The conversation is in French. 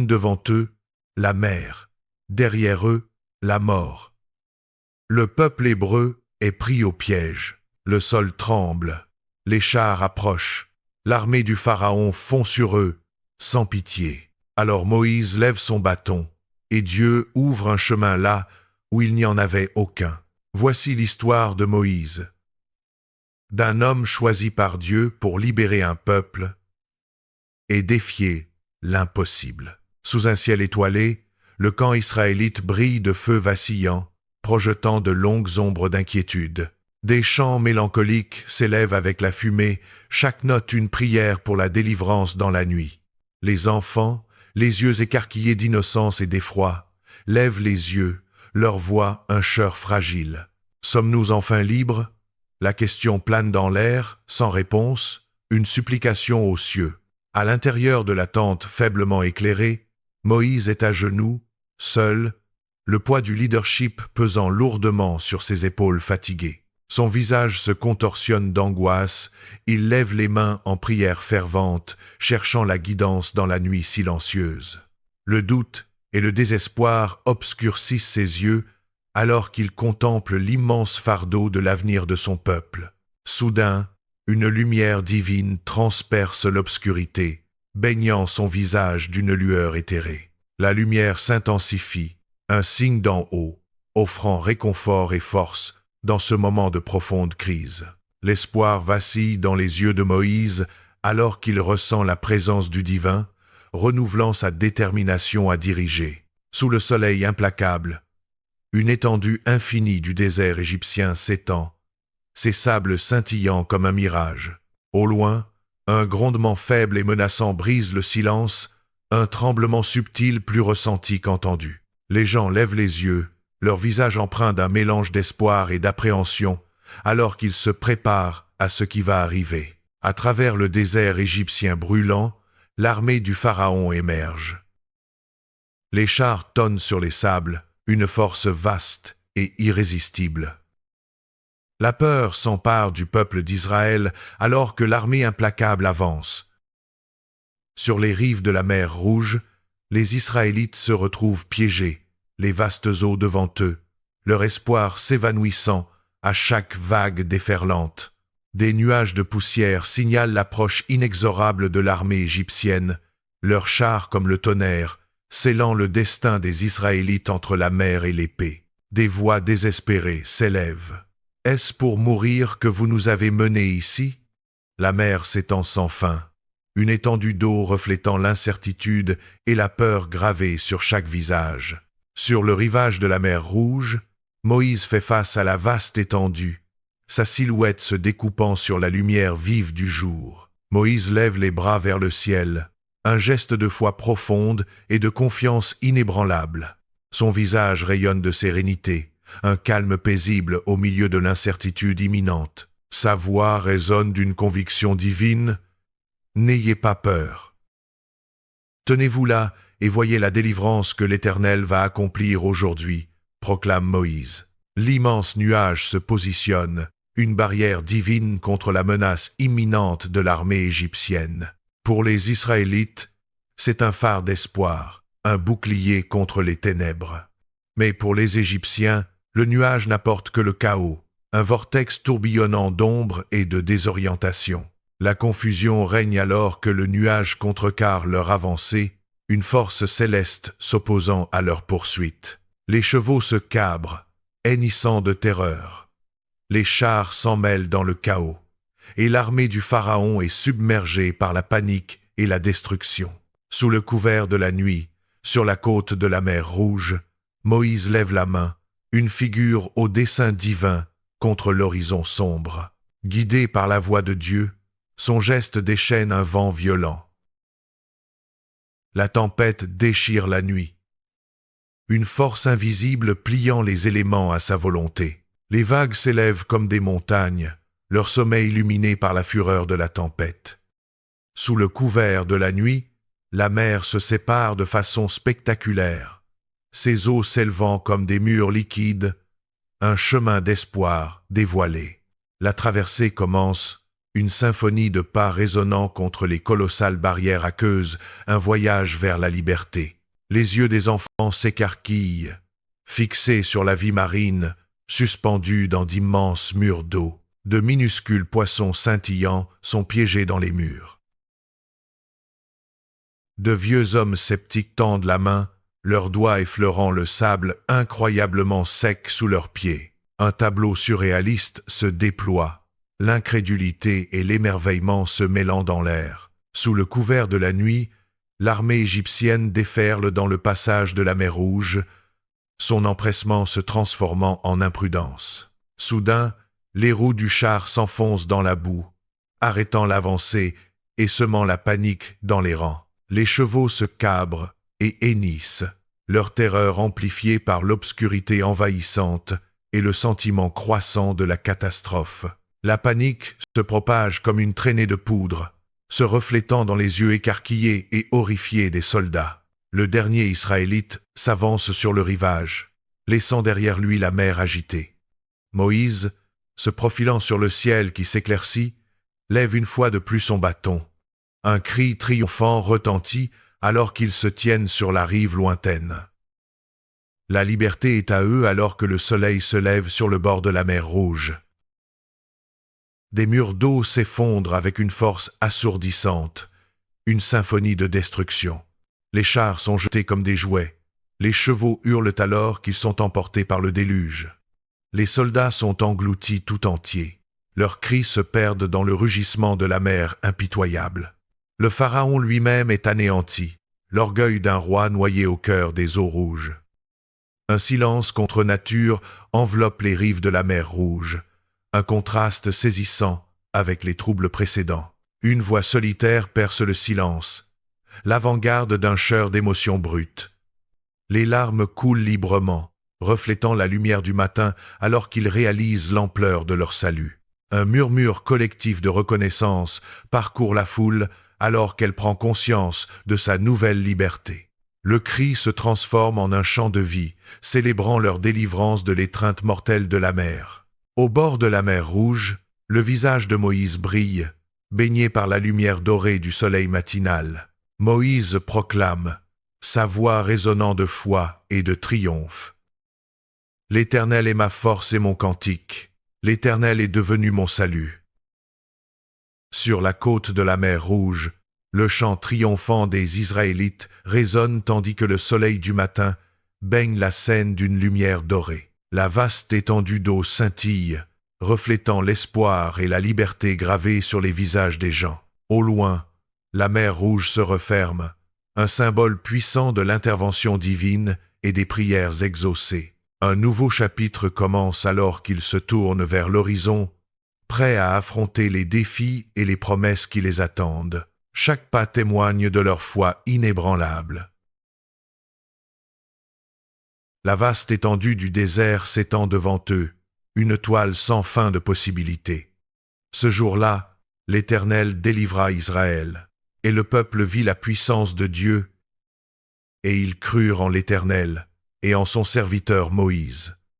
trône devant eux, la mer. Derrière eux, la mort. Le peuple hébreu est pris au piège. Le sol tremble. Les chars approchent. L'armée du Pharaon fond sur eux, sans pitié. Alors Moïse lève son bâton, et Dieu ouvre un chemin là où il n'y en avait aucun. Voici l'histoire de Moïse. D'un homme choisi par Dieu pour libérer un peuple et défier l'impossible. Sous un ciel étoilé, le camp israélite brille de feux vacillants, projetant de longues ombres d'inquiétude. Des chants mélancoliques s'élèvent avec la fumée, chaque note une prière pour la délivrance dans la nuit. Les enfants, les yeux écarquillés d'innocence et d'effroi, lèvent les yeux, leur voix un chœur fragile. Sommes-nous enfin libres? La question plane dans l'air, sans réponse, une supplication aux cieux. À l'intérieur de la tente faiblement éclairée, Moïse est à genoux, seul, le poids du leadership pesant lourdement sur ses épaules fatiguées. Son visage se contorsionne d'angoisse, il lève les mains en prière fervente, cherchant la guidance dans la nuit silencieuse. Le doute et le désespoir obscurcissent ses yeux alors qu'il contemple l'immense fardeau de l'avenir de son peuple. Soudain, une lumière divine transperce l'obscurité, baignant son visage d'une lueur éthérée. La lumière s'intensifie, un signe d'en haut, offrant réconfort et force dans ce moment de profonde crise. L'espoir vacille dans les yeux de Moïse alors qu'il ressent la présence du divin, renouvelant sa détermination à diriger. Sous le soleil implacable, une étendue infinie du désert égyptien s'étend, ses sables scintillant comme un mirage. Au loin, un grondement faible et menaçant brise le silence, un tremblement subtil plus ressenti qu'entendu. Les gens lèvent les yeux, leur visage empreint d'un mélange d'espoir et d'appréhension, alors qu'ils se préparent à ce qui va arriver. À travers le désert égyptien brûlant, l'armée du Pharaon émerge. Les chars tonnent sur les sables, une force vaste et irrésistible. La peur s'empare du peuple d'Israël alors que l'armée implacable avance. Sur les rives de la mer Rouge, les Israélites se retrouvent piégés, les vastes eaux devant eux, leur espoir s'évanouissant à chaque vague déferlante. Des nuages de poussière signalent l'approche inexorable de l'armée égyptienne, leurs chars comme le tonnerre, scellant le destin des Israélites entre la mer et l'épée. Des voix désespérées s'élèvent. « Est-ce pour mourir que vous nous avez menés ici ?» La mer s'étend sans fin, une étendue d'eau reflétant l'incertitude et la peur gravée sur chaque visage. Sur le rivage de la mer Rouge, Moïse fait face à la vaste étendue, sa silhouette se découpant sur la lumière vive du jour. Moïse lève les bras vers le ciel, un geste de foi profonde et de confiance inébranlable. Son visage rayonne de sérénité, un calme paisible au milieu de l'incertitude imminente. Sa voix résonne d'une conviction divine. « N'ayez pas peur. Tenez-vous là et voyez la délivrance que l'Éternel va accomplir aujourd'hui, » proclame Moïse. L'immense nuage se positionne, une barrière divine contre la menace imminente de l'armée égyptienne. Pour les Israélites, c'est un phare d'espoir, un bouclier contre les ténèbres. Mais pour les Égyptiens, le nuage n'apporte que le chaos, un vortex tourbillonnant d'ombre et de désorientation. La confusion règne alors que le nuage contrecarre leur avancée, une force céleste s'opposant à leur poursuite. Les chevaux se cabrent, hennissant de terreur. Les chars s'en mêlent dans le chaos, et l'armée du Pharaon est submergée par la panique et la destruction. Sous le couvert de la nuit, sur la côte de la mer Rouge, Moïse lève la main, une figure au dessein divin contre l'horizon sombre. Guidé par la voix de Dieu, son geste déchaîne un vent violent. La tempête déchire la nuit. Une force invisible pliant les éléments à sa volonté. Les vagues s'élèvent comme des montagnes, leur sommet illuminé par la fureur de la tempête. Sous le couvert de la nuit, la mer se sépare de façon spectaculaire, ses eaux s'élevant comme des murs liquides, un chemin d'espoir dévoilé. La traversée commence, une symphonie de pas résonnant contre les colossales barrières aqueuses, un voyage vers la liberté. Les yeux des enfants s'écarquillent, fixés sur la vie marine, suspendue dans d'immenses murs d'eau. De minuscules poissons scintillants sont piégés dans les murs. De vieux hommes sceptiques tendent la main, leurs doigts effleurant le sable incroyablement sec sous leurs pieds. Un tableau surréaliste se déploie, l'incrédulité et l'émerveillement se mêlant dans l'air. Sous le couvert de la nuit, l'armée égyptienne déferle dans le passage de la mer Rouge, son empressement se transformant en imprudence. Soudain, les roues du char s'enfoncent dans la boue, arrêtant l'avancée et semant la panique dans les rangs. Les chevaux se cabrent et hennissent, leur terreur amplifiée par l'obscurité envahissante et le sentiment croissant de la catastrophe. La panique se propage comme une traînée de poudre, se reflétant dans les yeux écarquillés et horrifiés des soldats. Le dernier Israélite s'avance sur le rivage, laissant derrière lui la mer agitée. Moïse, se profilant sur le ciel qui s'éclaircit, lève une fois de plus son bâton. Un cri triomphant retentit alors qu'ils se tiennent sur la rive lointaine. La liberté est à eux alors que le soleil se lève sur le bord de la mer Rouge. Des murs d'eau s'effondrent avec une force assourdissante, une symphonie de destruction. Les chars sont jetés comme des jouets. Les chevaux hurlent alors qu'ils sont emportés par le déluge. Les soldats sont engloutis tout entiers. Leurs cris se perdent dans le rugissement de la mer impitoyable. Le pharaon lui-même est anéanti, l'orgueil d'un roi noyé au cœur des eaux rouges. Un silence contre nature enveloppe les rives de la mer Rouge, un contraste saisissant avec les troubles précédents. Une voix solitaire perce le silence, l'avant-garde d'un chœur d'émotions brutes. Les larmes coulent librement, reflétant la lumière du matin alors qu'ils réalisent l'ampleur de leur salut. Un murmure collectif de reconnaissance parcourt la foule alors qu'elle prend conscience de sa nouvelle liberté. Le cri se transforme en un chant de vie, célébrant leur délivrance de l'étreinte mortelle de la mer. Au bord de la mer Rouge, le visage de Moïse brille, baigné par la lumière dorée du soleil matinal. Moïse proclame, sa voix résonnant de foi et de triomphe. L'Éternel est ma force et mon cantique. L'Éternel est devenu mon salut. Sur la côte de la mer Rouge, le chant triomphant des Israélites résonne tandis que le soleil du matin baigne la scène d'une lumière dorée. La vaste étendue d'eau scintille, reflétant l'espoir et la liberté gravés sur les visages des gens. Au loin, la mer Rouge se referme, un symbole puissant de l'intervention divine et des prières exaucées. Un nouveau chapitre commence alors qu'ils se tournent vers l'horizon, prêts à affronter les défis et les promesses qui les attendent. Chaque pas témoigne de leur foi inébranlable. La vaste étendue du désert s'étend devant eux, une toile sans fin de possibilités. Ce jour-là, l'Éternel délivra Israël, et le peuple vit la puissance de Dieu, et ils crurent en l'Éternel et en son serviteur Moïse.